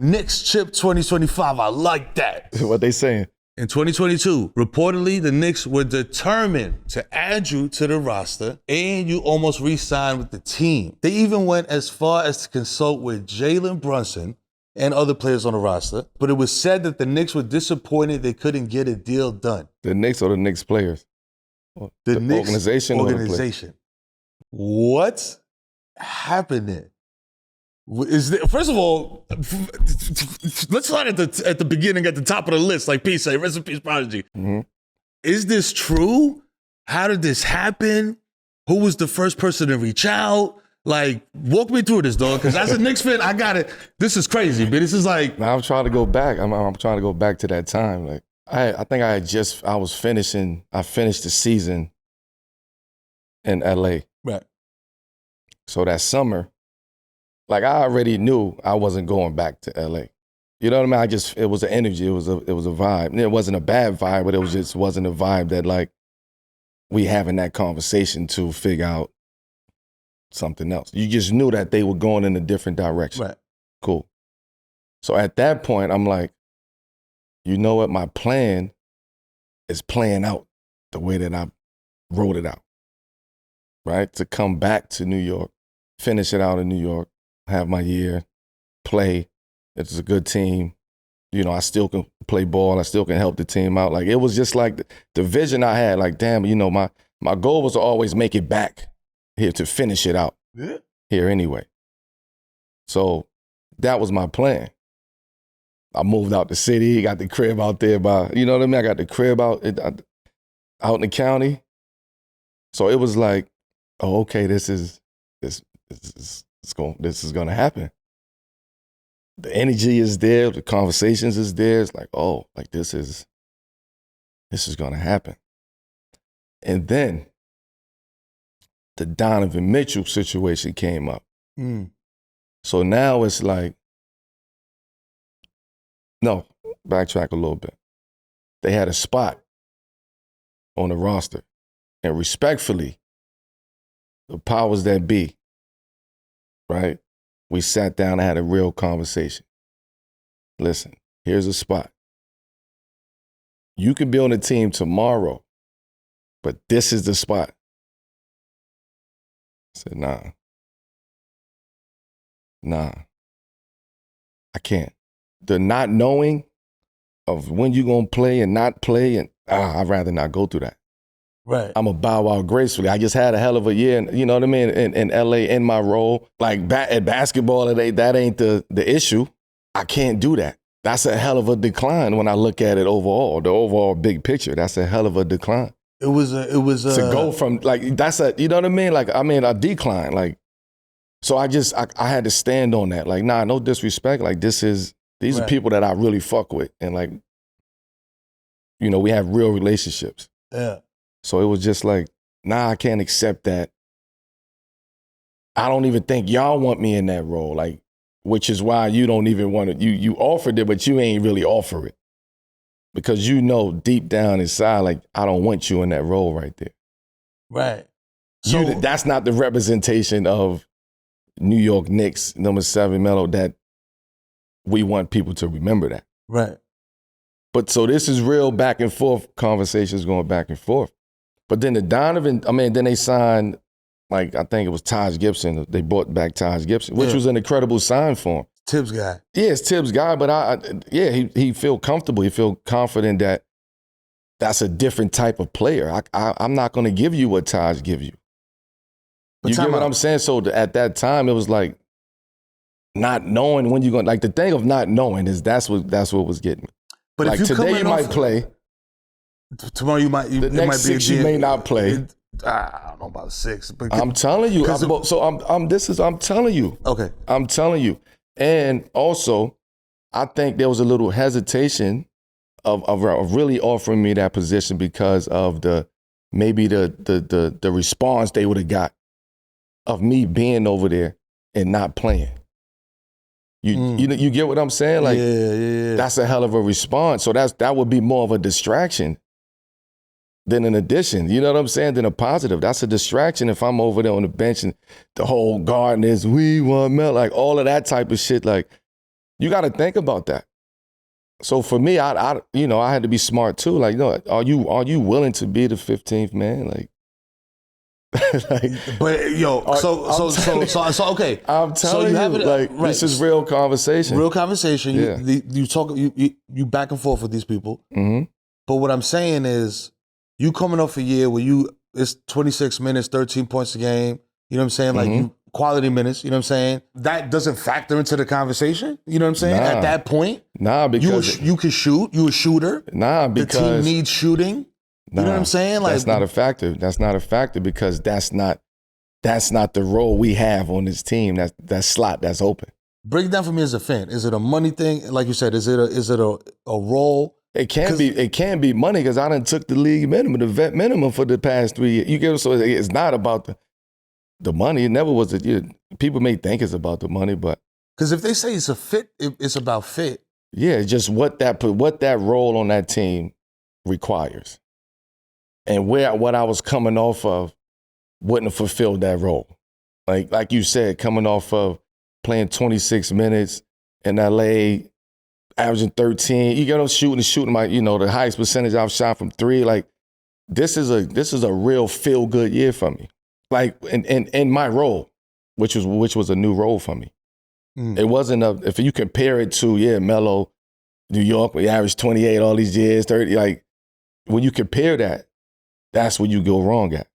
Knicks chip 2025. I like that. What they saying? In 2022, reportedly, the Knicks were determined to add you to the roster, and you almost re-signed with the team. They even went as far as to consult with Jalen Brunson and other players on the roster, but it was said that the Knicks were disappointed they couldn't get a deal done. The Knicks or the Knicks players? The Knicks organization. What happened there? First of all, let's start at the beginning, at the top of the list, like P say, rest in peace, Prodigy. Mm-hmm. Is this true? How did this happen? Who was the first person to reach out? Like, walk me through this, dog, because as a Knicks fan, I got it. This is crazy, but this is like... Now I'm trying to go back. I'm trying to go back to that time. Like, I think I finished the season in LA. Right. So that summer, like I already knew I wasn't going back to LA. You know what I mean? It was an energy, it was a vibe. And it wasn't a bad vibe, but it wasn't a vibe that like we having that conversation to figure out something else. You just knew that they were going in a different direction. Right. Cool. So at that point, I'm like, you know what? My plan is playing out the way that I wrote it out, right? To come back to New York, finish it out in New York, have my year, play. It's a good team. You know, I still can play ball. I still can help the team out. Like, it was just like the vision I had, like, damn, you know, my goal was to always make it back here to finish it out here anyway. So that was my plan. I moved out the city, got the crib out there you know what I mean? I got the crib out in the county. So it was like, oh, okay, this is going to happen. The energy is there, the conversations is there. It's like, oh, like this is going to happen. And then the Donovan Mitchell situation came up. So now it's like, no, backtrack a little bit. They had a spot on the roster. And respectfully, the powers that be, right? We sat down and had a real conversation. Listen, here's a spot. You can be on the team tomorrow, but this is the spot. I said, nah, I can't. The not knowing of when you're going to play and not play, and I'd rather not go through that. Right. I'm going to bow out gracefully. I just had a hell of a year, you know what I mean, in LA, in my role. Like, at basketball, that ain't the issue. I can't do that. That's a hell of a decline when I look at it overall, the overall big picture. That's a hell of a decline. It was to go from, like, you know what I mean? Like, I mean, a decline. Like, so I had to stand on that. Like, nah, no disrespect. Like, these are people that I really fuck with. And, like, you know, we have real relationships. Yeah. So it was just like, nah, I can't accept that. I don't even think y'all want me in that role. Like, which is why you don't even want to, you offered it, but you ain't really offer it. Because you know deep down inside, like, I don't want you in that role right there. Right. So that's not the representation of New York Knicks, number 7 Melo, that we want people to remember that. Right. But so this is real back and forth conversations going back and forth. But then then they signed, like, I think it was Taj Gibson. They brought back Taj Gibson, which was an incredible sign for him. Tibbs guy. Yeah, it's Tibbs guy, but he feel comfortable. He feel confident that that's a different type of player. I'm not going to give you what Taj give you. You get what I'm saying? So at that time, it was like not knowing when you're going. Like, the thing of not knowing is that's what was getting me. But like, if you today you might play. Tomorrow you might. The next 6 you may not play. I don't know about 6. But I'm telling you. I'm telling you. Okay. I'm telling you. And also, I think there was a little hesitation of really offering me that position because of the response they would have got of me being over there and not playing. You get what I'm saying? Like, yeah. That's a hell of a response. So that would be more of a distraction than an addition. You know what I'm saying? Than a positive. That's a distraction if I'm over there on the bench and the whole garden is, we want Mel, like all of that type of shit. Like, You got to think about that. So for me, I had to be smart too. Like, are you willing to be the 15th man? Like, but okay. I'm telling this is real conversation. Real conversation. Yeah. You talk. You back and forth with these people. Mm-hmm. But what I'm saying is, you coming off a year where it's 26 minutes, 13 points a game. You know what I'm saying? Like you quality minutes. You know what I'm saying? That doesn't factor into the conversation. You know what I'm saying? Nah. At that point, because you can shoot. You a shooter. Because the team needs shooting. You know what I'm saying? Like that's not a factor. That's not a factor because that's not the role we have on this team. That slot that's open. Break it down for me as a fan. Is it a money thing? Like you said, is it a role? It can't be money because I done took the league minimum, the vet minimum for the past 3 years. You get it? So it's not about the money. It never was. People may think it's about the money, but because if they say it's a fit, it's about fit. Yeah, it's just what that role on that team requires, and what I was coming off of wouldn't have fulfilled that role. Like you said, coming off of playing 26 minutes in LA. Averaging 13, you get shooting my, the highest percentage I've shot from 3. Like this is a real feel good year for me. Like in my role, which was a new role for me. It wasn't if you compare it to Melo, New York, we averaged 28 all these years, 30. Like when you compare that, that's where you go wrong at.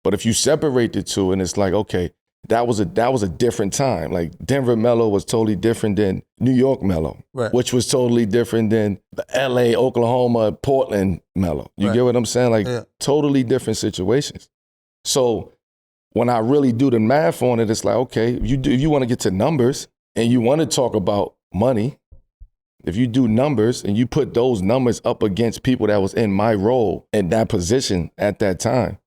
But if you separate the two, and it's like, okay, that was a different time. Like Denver Melo was totally different than New York Melo, right, which was totally different than the LA, Oklahoma, Portland Melo. You get what I'm saying? Like totally different situations. So when I really do the math on it, it's like, okay, if you want to get to numbers and you want to talk about money, if you do numbers and you put those numbers up against people that was in my role in that position at that time,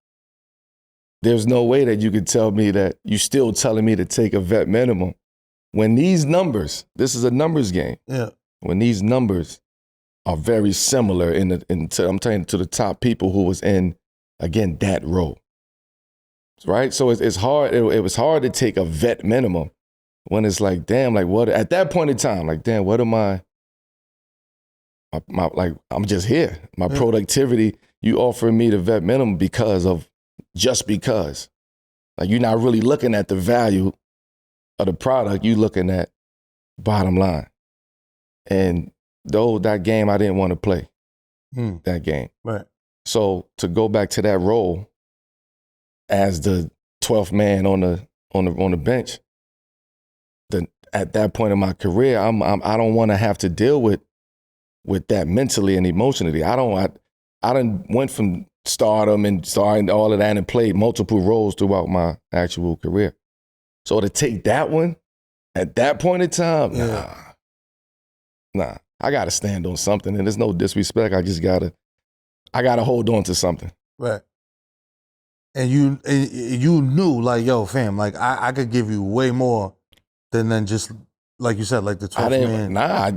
there's no way that you could tell me that you're still telling me to take a vet minimum when these numbers, this is a numbers game. Yeah. When these numbers are very similar I'm telling you, to the top people who was in, again, that role. Right? So it's hard. It was hard to take a vet minimum when it's like, damn, like what, at that point in time, like, damn, what am I, I'm just here. My productivity, you offering me the vet minimum just because. Like you're not really looking at the value of the product, you looking at bottom line. And that game I didn't want to play. That game. Right. So to go back to that role as the 12th man on the bench, at that point in my career, I don't want to have to deal with that mentally and emotionally. I done went from stardom and starting all of that and played multiple roles throughout my actual career. So to take that one at that point in time, nah, I got to stand on something, and there's no disrespect. I just gotta hold on to something. Right. And you knew, like, yo, fam, like I could give you way more than just, like you said, like the 12th man. Nah,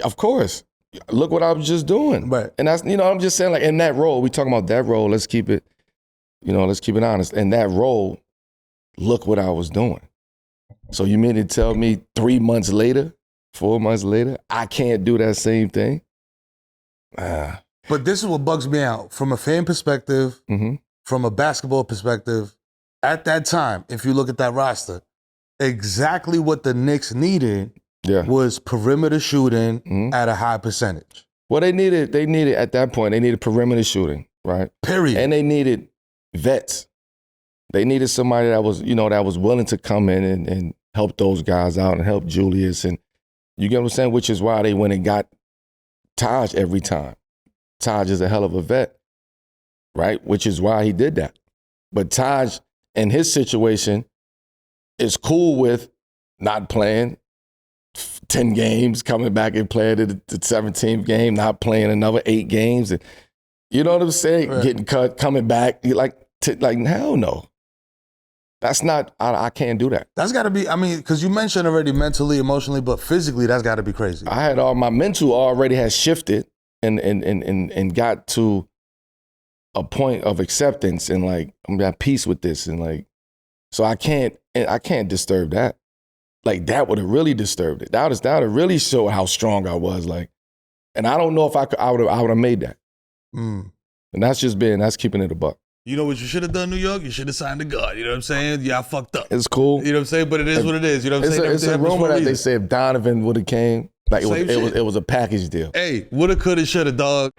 of course. Look what I was just doing. Right. And that's, I'm just saying, like, in that role, we talking about that role, let's keep it honest. In that role, look what I was doing. So you mean to tell me 3 months later, 4 months later, I can't do that same thing? But this is what bugs me out. From a fan perspective, from a basketball perspective, at that time, if you look at that roster, exactly what the Knicks needed was perimeter shooting at a high percentage. Well, they needed at that point, they needed perimeter shooting, right? Period. And they needed vets. They needed somebody that was, that was willing to come in and help those guys out and help Julius. And you get what I'm saying? Which is why they went and got Taj every time. Taj is a hell of a vet, right? Which is why he did that. But Taj, in his situation, is cool with not playing 10 games, coming back and playing the 17th game, not playing another 8 games. And you know what I'm saying? Right. Getting cut, coming back. Like hell no. That's not, I can't do that. That's got to be, because you mentioned already mentally, emotionally, but physically, that's got to be crazy. I had my mental already has shifted and got to a point of acceptance and like, I'm at peace with this. And like, so I can't disturb that. like that would have really disturbed it. That would have really showed how strong I was. Like, and I don't know if I would have made that. And that's keeping it a buck. You know what you should have done, New York? You should have signed the guard. You know what I'm saying? Yeah, I fucked up. It's cool. You know what I'm saying? But it is what it is. You know what I'm saying? It's a rumor that they say if Donovan would have came, like it was a package deal. Hey, woulda, coulda, shoulda, dog.